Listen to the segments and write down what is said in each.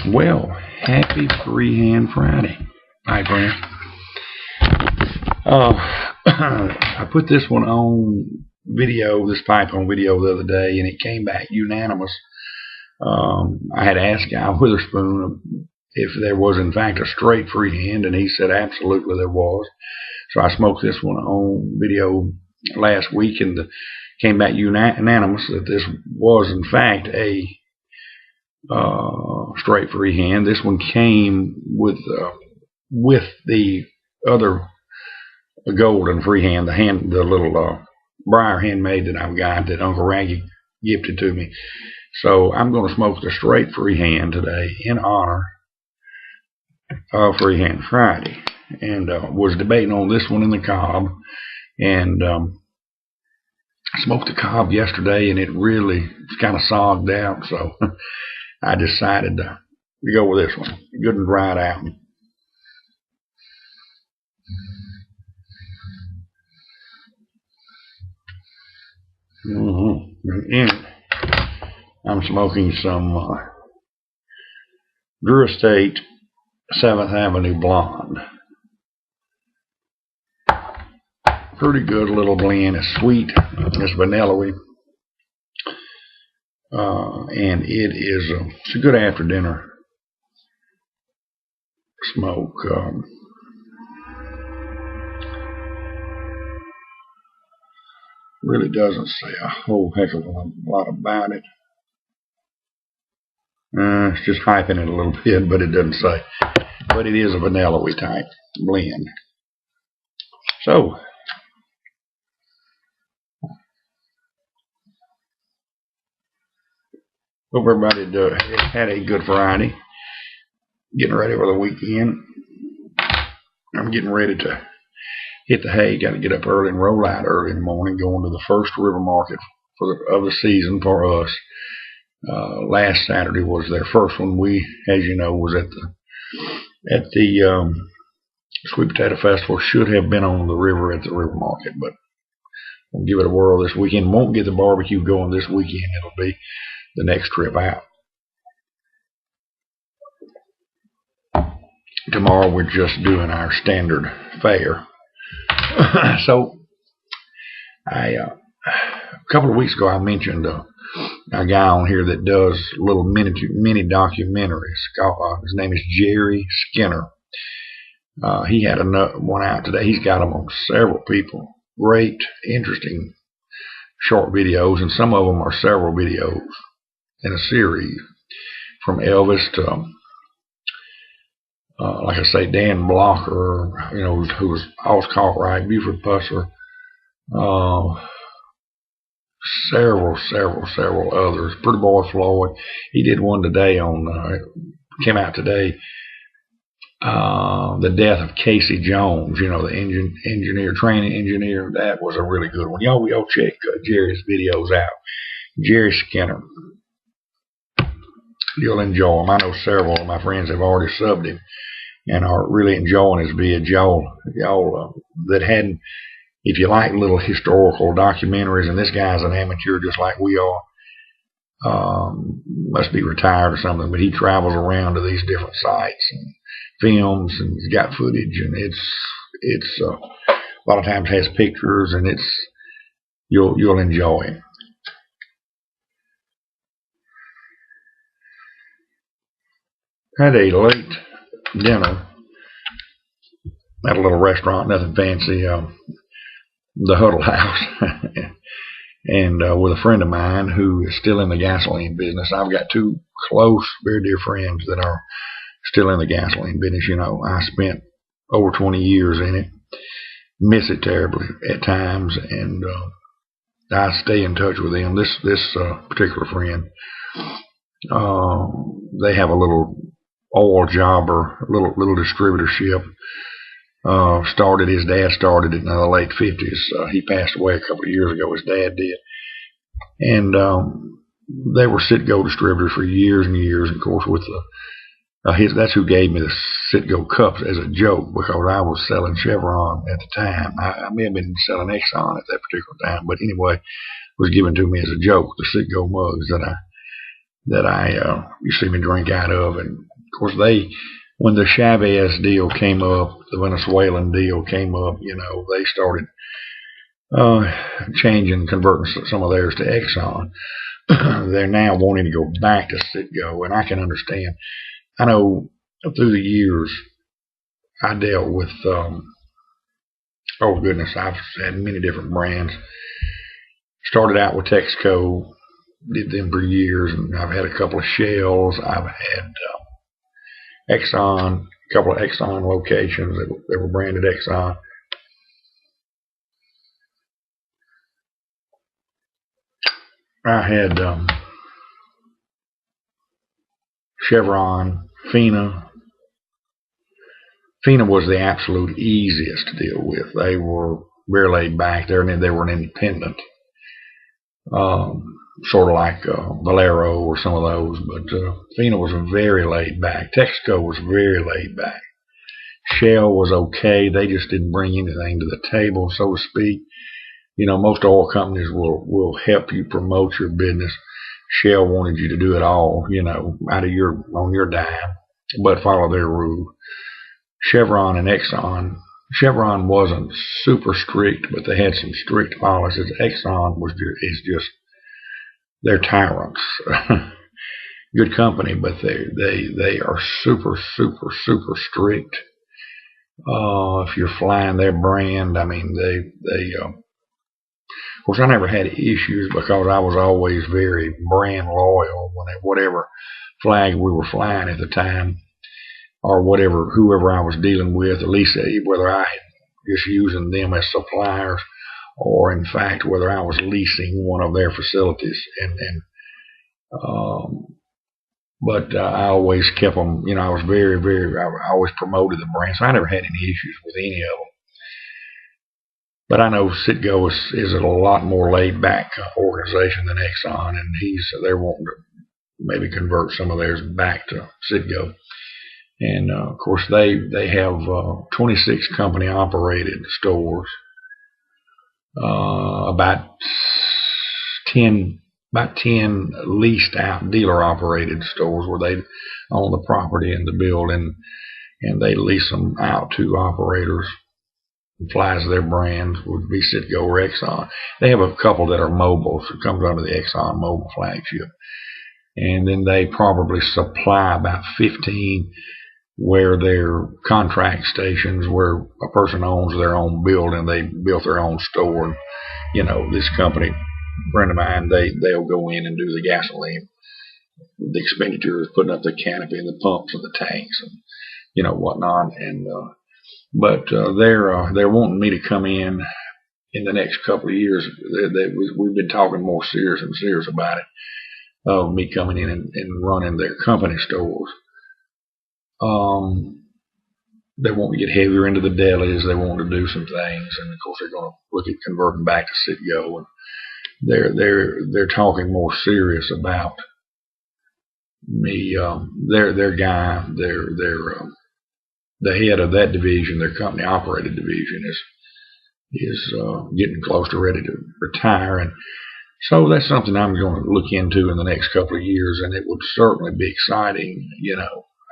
Well, happy Freehand Friday. Hi, friend. I put this one on video, this pipe on video the other day, and it came back unanimous. I had asked Guy Witherspoon if there was in fact a straight freehand, and he said absolutely there was. So I smoked this one on video last week, and came back unanimous that this was in fact a straight freehand. This one came with the other golden freehand, the little briar handmade that I've got that Uncle Raggy gifted to me. So I'm going to smoke the straight freehand today in honor of Freehand Friday, and was debating on this one in the cob, and I smoked the cob yesterday, and it really kind of sogged out, so I decided to go with this one. Good and dried out. And I'm smoking some Drew Estate 7th Avenue Blonde. Pretty good little blend. It's sweet. It's vanilla-y. And it's a good after dinner smoke. Really doesn't say a whole heck of a lot about it. It's just hyping it a little bit, but it doesn't say. But it is a vanilla-y type blend. So, hope everybody had a good Friday. Getting ready for the weekend. I'm getting ready to hit the hay. Got to get up early and roll out early in the morning, going to the first river market of the season for us. Last Saturday was their first one. We, as you know, was at the Sweet Potato Festival. Should have been on the river at the river market, but we'll give it a whirl this weekend. Won't get the barbecue going this weekend. It'll be the next trip out. Tomorrow we're just doing our standard fare. So a couple of weeks ago I mentioned a guy on here that does little mini documentaries. His name is Jerry Skinner. He had one out today. He's got them on several people. Great, interesting short videos, and some of them are several videos in a series, from Elvis to like I say, Dan Blocker, who was always caught right, Buford Pusser, several others. Pretty Boy Floyd. He did one today came out today, the death of Casey Jones, the training engineer. That was a really good one. Y'all check Jerry's videos out. Jerry Skinner. You'll enjoy him. I know several of my friends have already subbed him and are really enjoying his vids. Y'all that hadn't, if you like little historical documentaries, and this guy's an amateur just like we are, must be retired or something, but he travels around to these different sites and films, and he's got footage, and it's a lot of times has pictures, and you'll enjoy it. Had a late dinner at a little restaurant, nothing fancy, the Huddle House, and with a friend of mine who is still in the gasoline business. I've got two close, very dear friends that are still in the gasoline business. I spent over 20 years in it. Miss it terribly at times, and I stay in touch with them. This particular friend, they have a little oil jobber, little distributorship. His dad started it in the late 50s. He passed away a couple of years ago. His dad did. And they were Citgo distributors for years and years. And of course, with that's who gave me the Citgo cups as a joke, because I was selling Chevron at the time. I may have been selling Exxon at that particular time, but anyway, it was given to me as a joke, the Citgo mugs that that you see me drink out of. And of course, when the Chavez deal came up, the Venezuelan deal came up, they started changing, converting some of theirs to Exxon. They're now wanting to go back to Citgo, and I can understand. I know through the years I dealt with, oh goodness, I've had many different brands. Started out with Texaco, did them for years, and I've had a couple of Shells. I've had Exxon, a couple of Exxon locations that were branded Exxon. I had Chevron, FINA. FINA was the absolute easiest to deal with. They were very laid back there, and they were an independent, sort of like Valero or some of those. But FINA was very laid back. Texaco was very laid back. Shell was okay. They just didn't bring anything to the table, so to speak. Most oil companies will help you promote your business. Shell wanted you to do it all, on your dime, but follow their rule. Chevron and Exxon. Chevron wasn't super strict, but they had some strict policies. Exxon is just, they're tyrants. Good company, but they are super, super, super strict. If you're flying their brand, I mean, of course, I never had issues because I was always very brand loyal. Whatever flag we were flying at the time, or whoever I was dealing with, at least whether I had just using them as suppliers, or in fact whether I was leasing one of their facilities. But I always kept them. I was very, very. I always promoted the brand, so I never had any issues with any of them. But I know Citgo is a lot more laid back organization than Exxon, and they're wanting to maybe convert some of theirs back to Citgo. And of course they have 26 company operated stores, about 10 leased out dealer operated stores where they own the property and the building, and they lease them out to operators. Flies their brand would be Citgo or Exxon. They have a couple that are mobile, so it comes under the Exxon mobile flagship. And then they probably supply about 15 where they're contract stations where a person owns their own building. They built their own store. And, this company, a friend of mine, they'll go in and do the gasoline. The expenditure is putting up the canopy and the pumps and the tanks and, whatnot. And, but they're wanting me to come in the next couple of years. We've been talking more serious and serious about it, of me coming in and running their company stores. They want to get heavier into the delis. They want to do some things, and of course they're going to look at converting back to Citgo. And they're talking more serious about me. Their guy, the head of that division, their company operated division, is getting close to ready to retire, and so that's something I'm going to look into in the next couple of years, and it would certainly be exciting.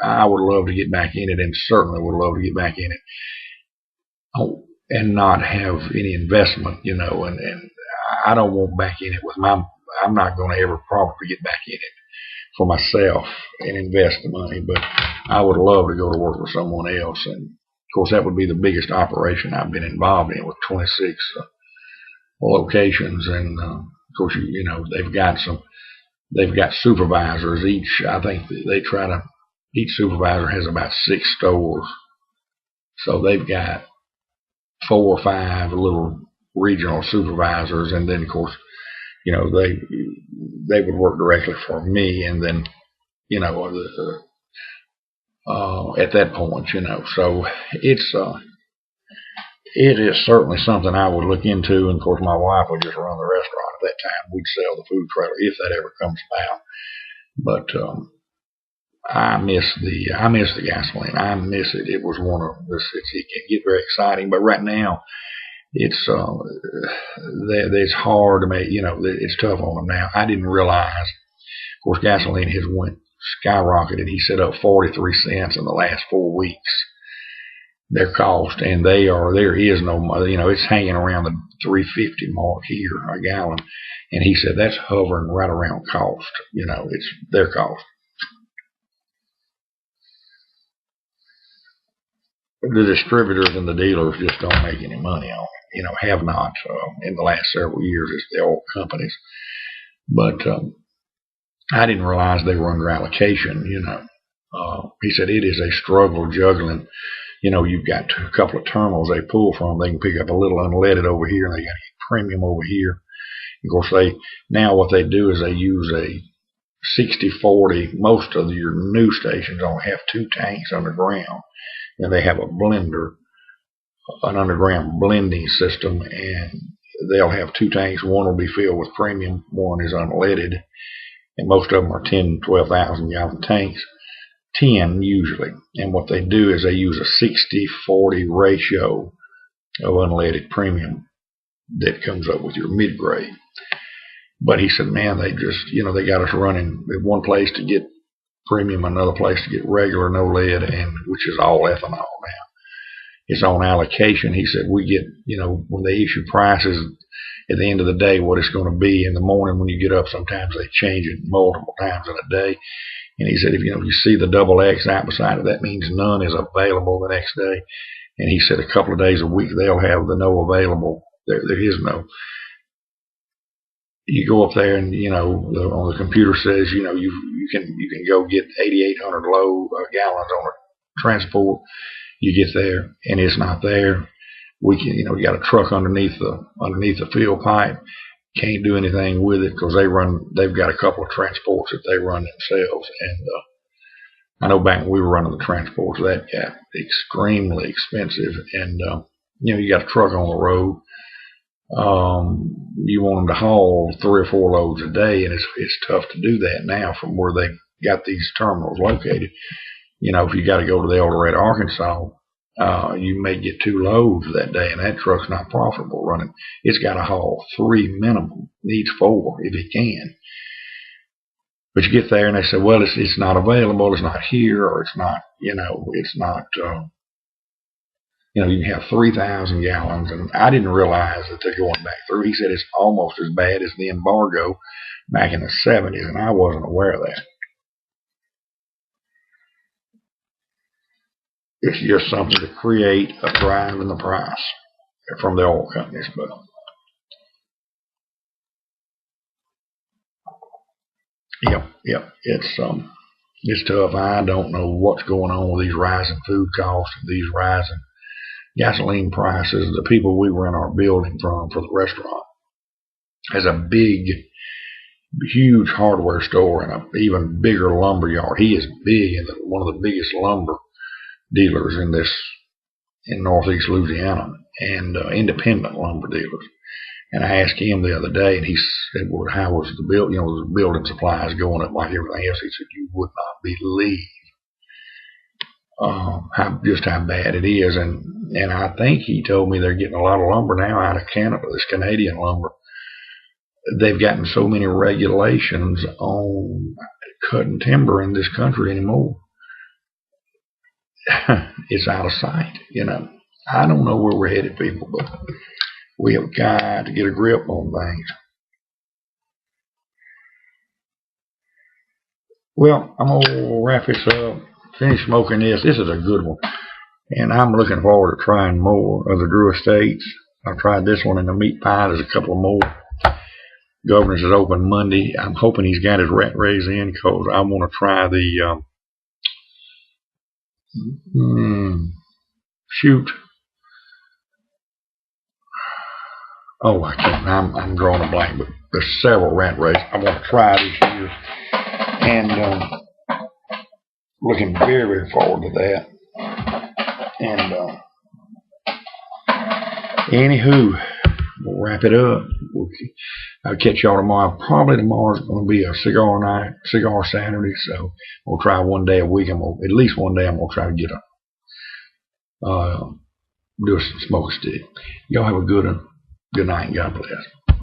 I would love to get back in it, and certainly would love to get back in it, and not have any investment, and I don't want back in it I'm not going to ever probably get back in it for myself and invest the money, but I would love to go to work with someone else. And of course that would be the biggest operation I've been involved in, with 26 locations. And of course they've got supervisors each. I think each supervisor has about 6 stores, so they've got 4 or 5 little regional supervisors, and then of course they would work directly for me, and then at that point, so it is certainly something I would look into. And of course my wife would just run the restaurant at that time. We'd sell the food trailer if that ever comes about. But I miss the gasoline. I miss it. It was one of this. It can get very exciting, but right now it's hard to make. It's tough on them now. I didn't realize course, gasoline has went skyrocketed. He said up 43 cents in the last 4 weeks. Their cost, and there is no, it's hanging around the 350 mark here a gallon, and he said that's hovering right around cost. It's their cost. The distributors and the dealers just don't make any money on it. Have not in the last several years. It's the oil companies, but I didn't realize they were under allocation. He said it is a struggle juggling. You've got a couple of terminals they pull from. They can pick up a little unleaded over here, and they got to get premium over here. Of course, now what they do is they use a 60-40. Most of your new stations only have 2 tanks underground, and they have a blender, an underground blending system, and they'll have 2 tanks. One will be filled with premium, one is unleaded, and most of them are 10, 12,000 gallon tanks. 10 usually, and what they do is they use a 60-40 ratio of unleaded premium that comes up with your mid-grade. But he said, man, they just, they got us running at one place to get premium, another place to get regular, no lead, and which is all ethanol now. It's on allocation. He said we get, when they issue prices at the end of the day, what it's going to be in the morning when you get up. Sometimes they change it multiple times in a day. And he said, if you see the double X out beside it, that means none is available the next day. And he said a couple of days a week they'll have the no available. There is no. You go up there and on the computer says you can go get 8,800 gallons on a transport. You get there and it's not there. You got a truck underneath the field pipe. Can't do anything with it because they've got a couple of transports that they run themselves. And I know back when we were running the transports, that got extremely expensive. And you got a truck on the road. You want them to haul 3 or 4 loads a day, and it's tough to do that now from where they got these terminals located. If you got to go to the El Dorado, Arkansas, you may get 2 loads that day, and that truck's not profitable running. It's got to haul 3 minimum, needs 4 if it can. But you get there and they say, well, it's not available, it's not here, or it's not, it's not, you can have 3,000 gallons, and I didn't realize that they're going back through. He said it's almost as bad as the embargo back in the 70s, and I wasn't aware of that. It's just something to create a drive in the price from the oil companies. But yep, it's tough. I don't know what's going on with these rising food costs and these rising gasoline prices. The people we rent our building from for the restaurant has a big, huge hardware store and an even bigger lumber yard. He is big and one of the biggest lumber dealers in northeast Louisiana, and independent lumber dealers. And I asked him the other day, and he said, well, how was the building supplies going up like everything else? He said, you would not believe how bad it is. And I think he told me they're getting a lot of lumber now out of Canada, this Canadian lumber. They've gotten so many regulations on cutting timber in this country anymore. It's out of sight, I don't know where we're headed, people, but we have got to get a grip on things. Well, I'm going to wrap this up, finish smoking this. This is a good one, and I'm looking forward to trying more of the Drew Estates. I've tried this one in the meat pie. There's a couple of more. Governor's is open Monday. I'm hoping he's got his rat rays in because I want to try the shoot. Oh, I can't. I'm drawing a blank, but there's several rat rays I want to try this year, and looking very, very forward to that. And anywho, we'll wrap it up. I'll catch y'all tomorrow. Probably tomorrow's going to be a cigar night, cigar Saturday. So we'll try one day a week. At least one day I'm going to try to get do a smoke stick. Y'all have a good night and God bless.